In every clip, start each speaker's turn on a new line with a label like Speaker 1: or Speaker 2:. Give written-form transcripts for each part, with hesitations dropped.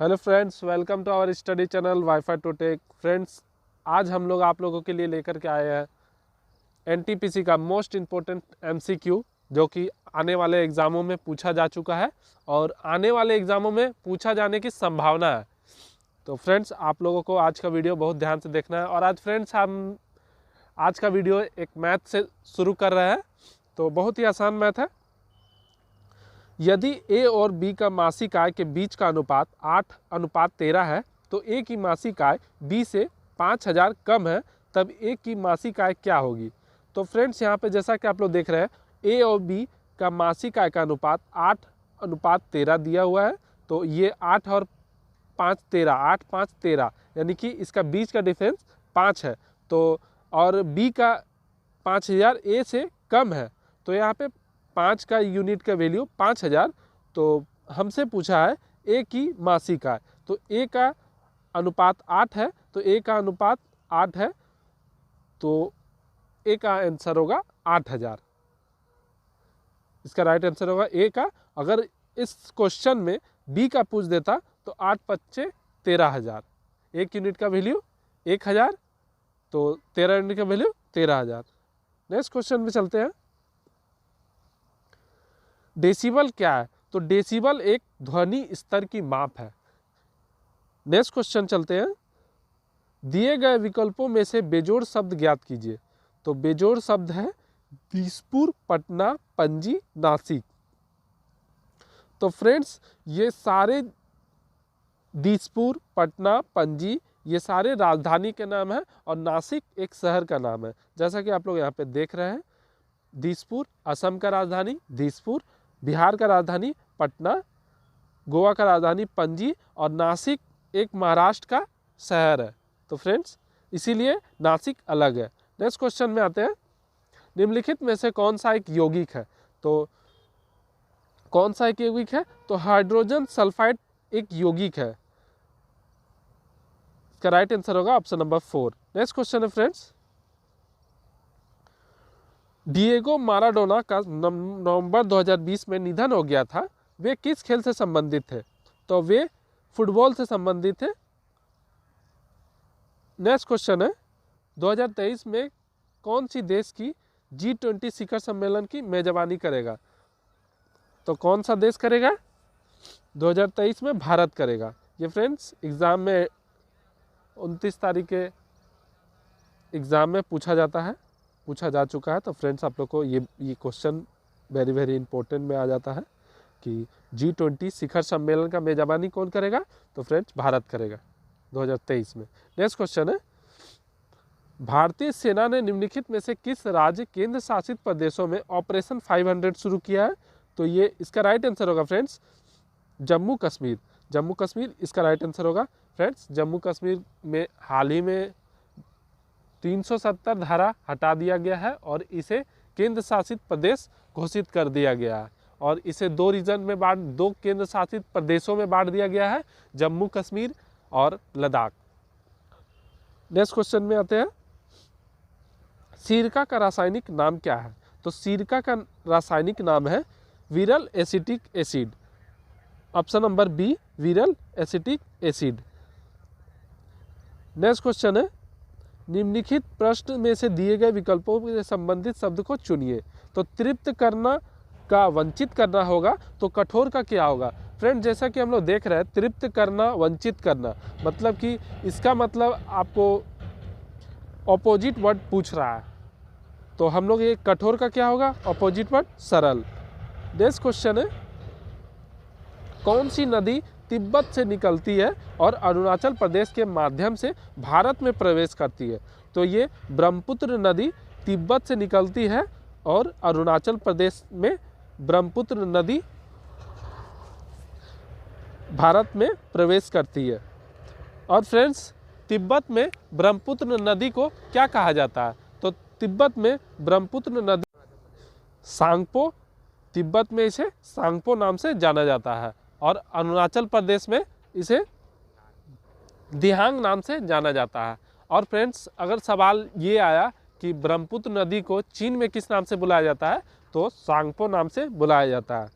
Speaker 1: Hello friends, welcome to our study channel wifi to tech. Friends, आज हम लोग आप लोगों के लिए लेकर के आए हैं एनटीपीसी का मोस्ट इम्पोर्टेंट एमसीक्यू, जो कि आने वाले एग्ज़ामों में पूछा जा चुका है और आने वाले एग्ज़ामों में पूछा जाने की संभावना है। तो फ्रेंड्स, आप लोगों को आज का वीडियो बहुत ध्यान से देखना है। और आज फ्रेंड्स, हम आज का वीडियो एक मैथ से शुरू कर रहे हैं। तो बहुत ही आसान मैथ है। यदि ए और बी का मासिक आय के बीच का अनुपात 8:13 है, तो ए की मासिक आय बी से 5,000 कम है, तब ए की मासिक आय क्या होगी। तो फ्रेंड्स, यहाँ पे जैसा कि आप लोग देख रहे हैं, ए और बी का मासिक आय का अनुपात 8:13 दिया हुआ है। तो ये 8 और 5 13, 8 5 13, यानी कि इसका बीच का डिफरेंस 5 है। तो और बी का 5,000 ए से कम है, तो यहाँ पे 5 का यूनिट का वैल्यू 5,000। तो हमसे पूछा है ए की मासिक आय, तो ए का अनुपात 8 है, तो ए का अनुपात 8 है, तो ए का आंसर होगा 8,000। इसका राइट आंसर होगा ए का। अगर इस क्वेश्चन में बी का पूछ देता तो 8 5 13,000, एक यूनिट का वैल्यू 1,000, तो 13 यूनिट का वैल्यू 13,000। नेक्स्ट क्वेश्चन में चलते हैं। डेसिबल क्या है? तो डेसिबल एक ध्वनि स्तर की माप है। नेक्स्ट क्वेश्चन चलते हैं। दिए गए विकल्पों में से बेजोड़ शब्द ज्ञात कीजिए। तो बेजोड़ शब्द है दिसपुर, पटना, पणजी, नासिक। तो फ्रेंड्स, ये सारे दिसपुर, पटना, पणजी ये सारे राजधानी के नाम है और नासिक एक शहर का नाम है। जैसा कि आप लोग यहाँ पे देख रहे हैं, दिसपुर असम का राजधानी, दिसपुर बिहार का राजधानी, पटना गोवा का राजधानी पणजी, और नासिक एक महाराष्ट्र का शहर है। तो फ्रेंड्स, इसीलिए नासिक अलग है। नेक्स्ट क्वेश्चन में आते हैं। निम्नलिखित में से कौन सा एक यौगिक है? तो कौन सा एक यौगिक है? तो हाइड्रोजन सल्फाइड एक यौगिक है। इसका राइट आंसर होगा ऑप्शन नंबर 4। नेक्स्ट क्वेश्चन है फ्रेंड्स। डिएगो माराडोना का नवंबर 2020 में निधन हो गया था। वे किस खेल से संबंधित थे? तो वे फुटबॉल से संबंधित थे। नेक्स्ट क्वेश्चन है। 2023 में कौन सी देश की G20 शिखर सम्मेलन की मेजबानी करेगा? तो कौन सा देश करेगा? 2023 में भारत करेगा। ये फ्रेंड्स एग्जाम में 29 तारीख के एग्जाम में पूछा जा चुका है। तो फ्रेंड्स, आप लोग को ये क्वेश्चन वेरी वेरी इंपॉर्टेंट में आ जाता है कि G20 शिखर सम्मेलन का मेजबानी कौन करेगा? तो फ्रेंड्स, भारत करेगा 2023 में। नेक्स्ट क्वेश्चन है। भारतीय सेना ने निम्नलिखित में से किस राज्य केंद्र शासित प्रदेशों में ऑपरेशन 500 शुरू किया है? तो ये इसका राइट आंसर होगा फ्रेंड्स जम्मू कश्मीर। जम्मू कश्मीर इसका राइट आंसर होगा। फ्रेंड्स, जम्मू कश्मीर में हाल ही में 370 धारा हटा दिया गया है और इसे केंद्र शासित प्रदेश घोषित कर दिया गया है, और इसे दो केंद्र शासित प्रदेशों में बांट दिया गया है, जम्मू कश्मीर और लद्दाख। नेक्स्ट क्वेश्चन में आते हैं। सिरका का रासायनिक नाम क्या है? तो सिरका का रासायनिक नाम है विरल acetic acid. Option number B, विरल एसिटिक एसिड। नेक्स्ट क्वेश्चन है। निम्नलिखित प्रश्न में से दिए गए विकल्पों से संबंधित शब्द को चुनिए। तो तृप्त करना का वंचित करना होगा, तो कठोर का क्या होगा? फ्रेंड, जैसा कि हम लोग देख रहे हैं, तृप्त करना, वंचित करना, मतलब कि इसका मतलब आपको ऑपोजिट वर्ड पूछ रहा है। तो हम लोग ये कठोर का क्या होगा? ऑपोजिट वर्ड सरल। नेक्स्ट क्वेश्चन है। कौन सी नदी तिब्बत से निकलती है और अरुणाचल प्रदेश के माध्यम से भारत में प्रवेश करती है? तो ये ब्रह्मपुत्र नदी तिब्बत से निकलती है और अरुणाचल प्रदेश में ब्रह्मपुत्र नदी भारत में प्रवेश करती है। और फ्रेंड्स, तिब्बत में ब्रह्मपुत्र नदी को क्या कहा जाता है? तो तिब्बत में ब्रह्मपुत्र नदी सांगपो, तिब्बत में इसे सांगपो नाम से जाना जाता है, और अरुणाचल प्रदेश में इसे दिहांग नाम से जाना जाता है। और फ्रेंड्स, अगर सवाल ये आया कि ब्रह्मपुत्र नदी को चीन में किस नाम से बुलाया जाता है, तो सांगपो नाम से बुलाया जाता है।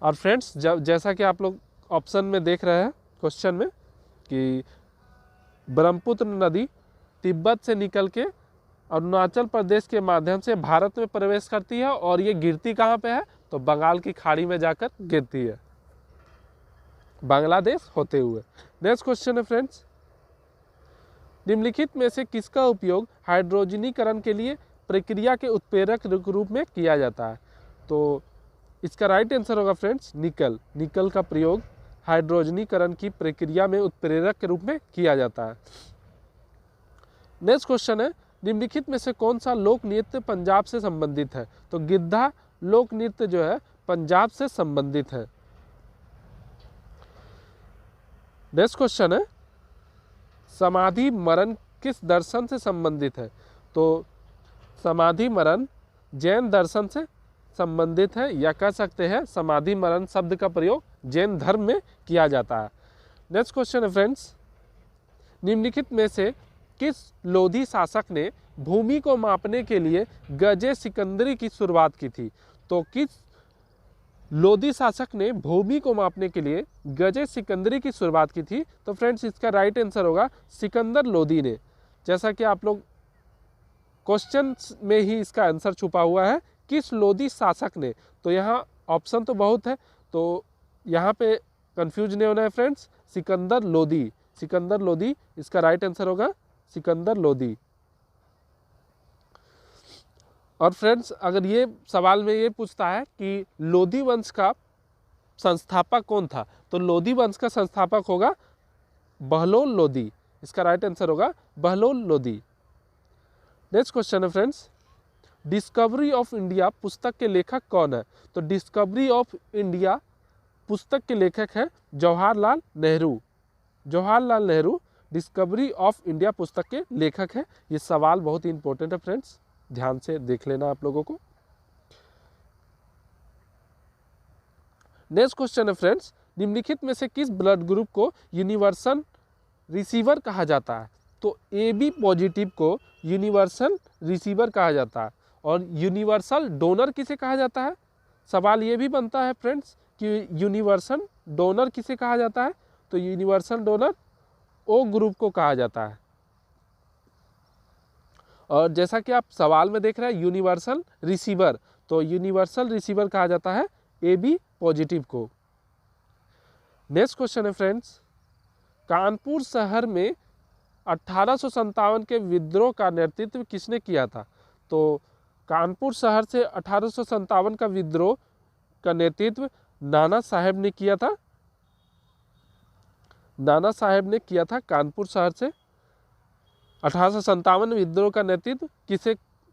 Speaker 1: और फ्रेंड्स, जैसा कि आप लोग ऑप्शन में देख रहे हैं क्वेश्चन में कि ब्रह्मपुत्र नदी तिब्बत से निकल के अरुणाचल प्रदेश के माध्यम से भारत में प्रवेश करती है और ये गिरती कहाँ पे है, तो बंगाल की खाड़ी में जाकर गिरती है, बांग्लादेश होते हुए। नेक्स्ट क्वेश्चन है फ्रेंड्स, निम्नलिखित में से किसका उपयोग हाइड्रोजनीकरण के लिए प्रक्रिया के उत्प्रेरक रूप में किया जाता है? तो इसका राइट आंसर होगा फ्रेंड्स निकल। निकल का प्रयोग हाइड्रोजनीकरण की प्रक्रिया में उत्प्रेरक के रूप में किया जाता है। नेक्स्ट क्वेश्चन है, निम्नलिखित में से कौन सा लोक नृत्य पंजाब से संबंधित है? तो गिद्धा लोक नृत्य जो है पंजाब से संबंधित है। नेक्स्ट क्वेश्चन है, समाधि मरण किस दर्शन से संबंधित है? तो समाधि मरण जैन दर्शन से संबंधित है, या कह सकते हैं समाधि मरण शब्द का प्रयोग जैन धर्म में किया जाता है। नेक्स्ट क्वेश्चन है फ्रेंड्स, निम्नलिखित में से किस लोधी शासक ने भूमि को मापने के लिए गजे सिकंदरी की शुरुआत की थी? तो किस लोधी शासक ने भूमि को मापने के लिए गजे सिकंदरी की शुरुआत की थी? तो फ्रेंड्स इसका राइट आंसर होगा सिकंदर लोधी ने। जैसा कि आप लोग क्वेश्चन में ही इसका आंसर छुपा हुआ है, किस लोधी शासक ने। तो यहाँ ऑप्शन तो बहुत है, तो यहाँ पे कंफ्यूज नहीं होना है फ्रेंड्स, सिकंदर लोधी। सिकंदर लोधी इसका राइट आंसर होगा सिकंदर लोधी। और फ्रेंड्स अगर ये सवाल में ये पूछता है कि लोधी वंश का संस्थापक कौन था, तो लोधी वंश का संस्थापक होगा बहलोल लोधी। इसका राइट आंसर होगा बहलोल लोधी। नेक्स्ट क्वेश्चन है फ्रेंड्स, डिस्कवरी ऑफ इंडिया पुस्तक के लेखक कौन है? तो डिस्कवरी ऑफ इंडिया पुस्तक के लेखक है Jawaharlal Nehru. Jawaharlal Nehru discovery of India पुस्तक के लेखक है। ये सवाल बहुत ही इंपॉर्टेंट है फ्रेंड्स, ध्यान से देख लेना आप लोगों को। नेक्स्ट क्वेश्चन है फ्रेंड्स, निम्नलिखित में से किस ब्लड ग्रुप को यूनिवर्सल रिसीवर कहा जाता है? तो AB पॉजिटिव को यूनिवर्सल रिसीवर कहा जाता है। और यूनिवर्सल डोनर किसे कहा जाता है? सवाल ये भी बनता है फ्रेंड्स कि यूनिवर्सल डोनर किसे कहा जाता है? तो यूनिवर्सल डोनर O ग्रुप को कहा जाता है। और जैसा कि आप सवाल में देख रहे हैं यूनिवर्सल रिसीवर, तो यूनिवर्सल रिसीवर कहा जाता है AB पॉजिटिव को। नेक्स्ट क्वेश्चन है फ्रेंड्स, कानपुर शहर में 1857 के विद्रोह का नेतृत्व किसने किया था? तो कानपुर शहर से 1857 का विद्रोह का नेतृत्व नाना साहेब ने किया था। नाना साहेब ने किया था कानपुर शहर से 1857 विद्रोह का नेतृत्व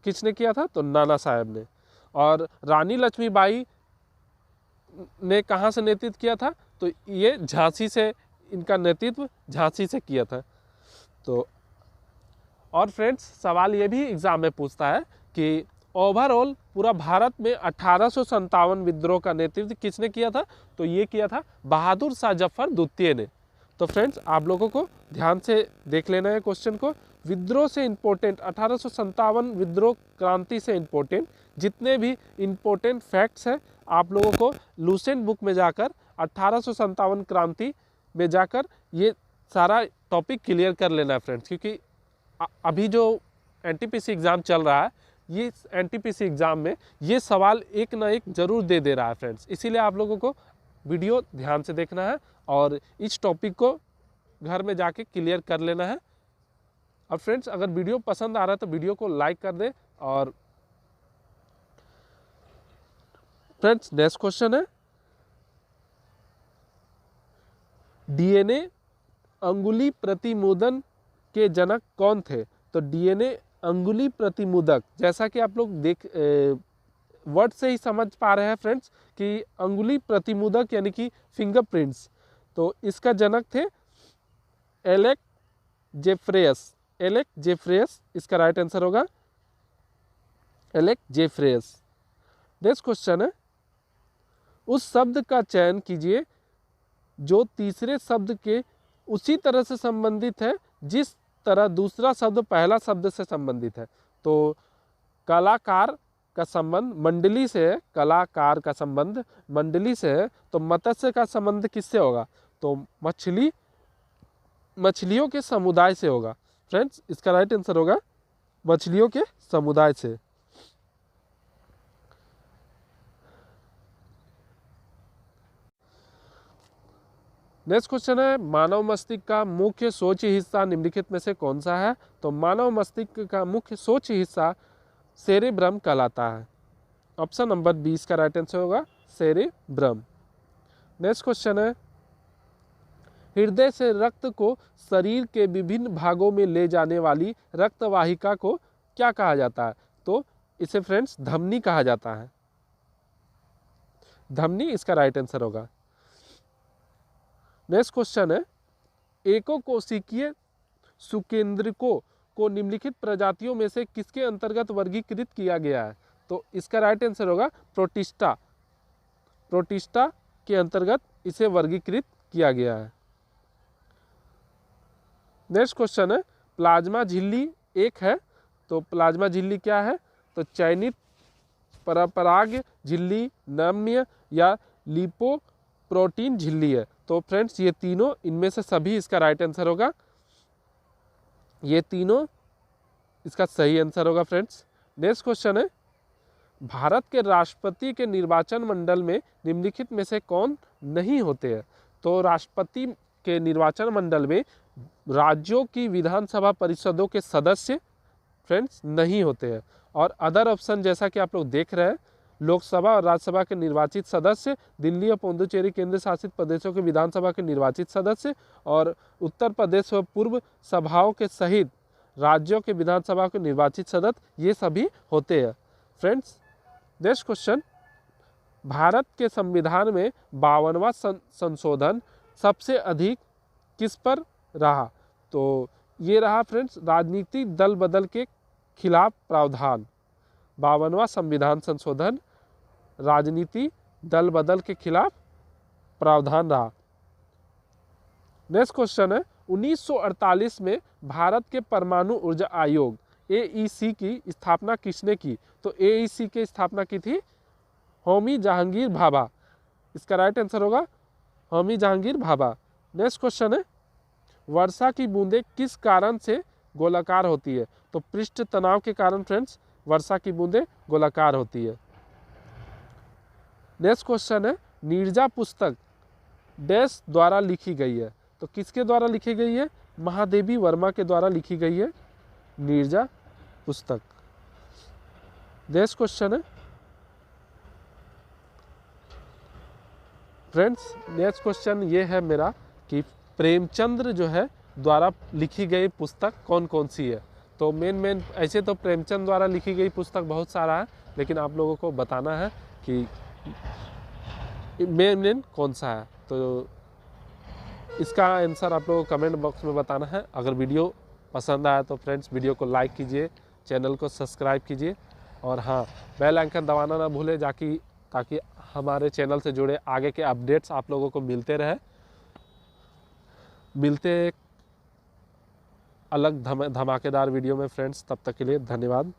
Speaker 1: किसने किया था? तो नाना साहेब ने। और रानी लक्ष्मीबाई ने कहाँ से नेतृत्व किया था? तो ये झांसी से, इनका नेतृत्व झांसी से किया था। तो और फ्रेंड्स सवाल ये भी एग्जाम में पूछता है कि ओवरऑल पूरा भारत में 1857 विद्रोह का नेतृत्व किसने किया था? तो ये किया था बहादुर शाह जफर द्वितीय ने। तो फ्रेंड्स आप लोगों को ध्यान से देख लेना है क्वेश्चन को। विद्रोह से इम्पोर्टेंट 1857 विद्रोह क्रांति से इम्पोर्टेंट जितने भी इम्पोर्टेंट फैक्ट्स हैं आप लोगों को लूसेंट बुक में जाकर 1857 क्रांति में जाकर ये सारा टॉपिक क्लियर कर लेना है फ्रेंड्स, क्योंकि अभी जो NTPC एग्ज़ाम चल रहा है ये NTPC एग्ज़ाम में ये सवाल एक ना एक ज़रूर दे रहा है फ्रेंड्स। इसीलिए आप लोगों को वीडियो ध्यान से देखना है और इस टॉपिक को घर में जाके क्लियर कर लेना है। और फ्रेंड्स अगर वीडियो पसंद आ रहा है तो वीडियो को लाइक कर दें। और फ्रेंड्स नेक्स्ट क्वेश्चन है, DNA अंगुली प्रतिमुदन के जनक कौन थे? तो DNA अंगुली प्रतिमुदक, जैसा कि आप लोग वर्ड से ही समझ पा रहे हैं फ्रेंड्स कि अंगुली प्रतिमुदक यानी कि फिंगरप्रिंट्स, तो इसका जनक थे एलेक जेफ्रेयस। एलेक जेफ्रेयस इसका राइट आंसर होगा एलेक जेफ्रेयस। नेक्स्ट क्वेश्चन है, उस शब्द का चयन कीजिए जो तीसरे शब्द के उसी तरह से संबंधित है जिस तरह दूसरा शब्द पहला शब्द से संबंधित है। तो कलाकार का संबंध मंडली से है, कलाकार का संबंध मंडली से है, तो मत्स्य का संबंध किससे होगा? तो मछलियों के समुदाय से होगा। फ्रेंड्स, इसका राइट आंसर होगा मछलियों के समुदाय से। नेक्स्ट क्वेश्चन है, मानव मस्तिष्क का मुख्य सोच हिस्सा निम्नलिखित में से कौन सा है? तो मानव मस्तिष्क का मुख्य सोच हिस्सा सेरेब्रम कहलाता है। ऑप्शन नंबर 20 का राइट आंसर होगा सेरेब्रम। नेक्स्ट क्वेश्चन है, हृदय से रक्त को शरीर के विभिन्न भागों में ले जाने वाली रक्त वाहिका को क्या कहा जाता है? तो इसे फ्रेंड्स धमनी कहा जाता है। धमनी इसका राइट आंसर होगा। नेक्स्ट क्वेश्चन है, एकोकोशिकीय सुकेंद्रकों को निम्नलिखित प्रजातियों में से किसके अंतर्गत वर्गीकृत किया गया है? तो इसका राइट आंसर होगा प्रोटिस्टा। प्रोटिस्टा के अंतर्गत इसे वर्गीकृत किया गया है। नेक्स्ट क्वेश्चन है, प्लाज्मा झिल्ली एक है, तो प्लाज्मा झिल्ली क्या है? तो चयनित, परपराग झिल्ली, नम्य या लिपोप्रोटीन झिल्ली है। तो फ्रेंड्स ये तीनों, इनमें से सभी इसका राइट आंसर होगा। ये तीनों इसका सही आंसर होगा फ्रेंड्स। नेक्स्ट क्वेश्चन है, भारत के राष्ट्रपति के निर्वाचन मंडल में निम्नलिखित में से कौन नहीं होते हैं? तो राष्ट्रपति के निर्वाचन मंडल में राज्यों की विधानसभा परिषदों के सदस्य फ्रेंड्स नहीं होते हैं। और अदर ऑप्शन जैसा कि आप लोग देख रहे हैं, लोकसभा और राज्यसभा के निर्वाचित सदस्य, दिल्ली और पुडुचेरी केंद्र शासित प्रदेशों के विधानसभा के निर्वाचित सदस्य, और उत्तर प्रदेश व पूर्व सभाओं के सहित राज्यों के विधानसभा के निर्वाचित सदस्य, ये सभी होते हैं। फ्रेंड्स, नेक्स्ट क्वेश्चन, भारत के संविधान में 52वां संशोधन सबसे अधिक किस पर रहा? तो ये रहा फ्रेंड्स राजनीतिक दल बदल के खिलाफ प्रावधान। 52वां संविधान संशोधन राजनीति दल बदल के खिलाफ प्रावधान रहा। नेक्स्ट क्वेश्चन है, 1948 में भारत के परमाणु ऊर्जा आयोग AEC की स्थापना किसने की? तो AEC की स्थापना की थी होमी जहांगीर भाभा। इसका राइट आंसर होगा होमी जहांगीर भाभा। नेक्स्ट क्वेश्चन है, वर्षा की बूंदें किस कारण से गोलाकार होती है? तो पृष्ठ तनाव के कारण फ्रेंड्स वर्षा की बूंदें गोलाकार होती है। नेक्स्ट क्वेश्चन है, नीरजा पुस्तक डैश द्वारा लिखी गई है? तो किसके द्वारा लिखी गई है? महादेवी वर्मा के द्वारा लिखी गई है नीरजा पुस्तक। नेक्स्ट क्वेश्चन है फ्रेंड्स, नेक्स्ट क्वेश्चन ये है मेरा कि प्रेमचंद्र जो है द्वारा लिखी गई पुस्तक कौन कौन सी है? तो मेन ऐसे तो प्रेमचंद द्वारा लिखी गई पुस्तक बहुत सारा है, लेकिन आप लोगों को बताना है कि मेन कौन सा है। तो इसका आंसर आप लोगों को कमेंट बॉक्स में बताना है। अगर वीडियो पसंद आया तो फ्रेंड्स वीडियो को लाइक कीजिए, चैनल को सब्सक्राइब कीजिए, और हाँ, बेल आइकन दबाना ना भूलें ताकि हमारे चैनल से जुड़े आगे के अपडेट्स आप लोगों को मिलते रहे। मिलते एक अलग धमाकेदार वीडियो में फ्रेंड्स, तब तक के लिए धन्यवाद।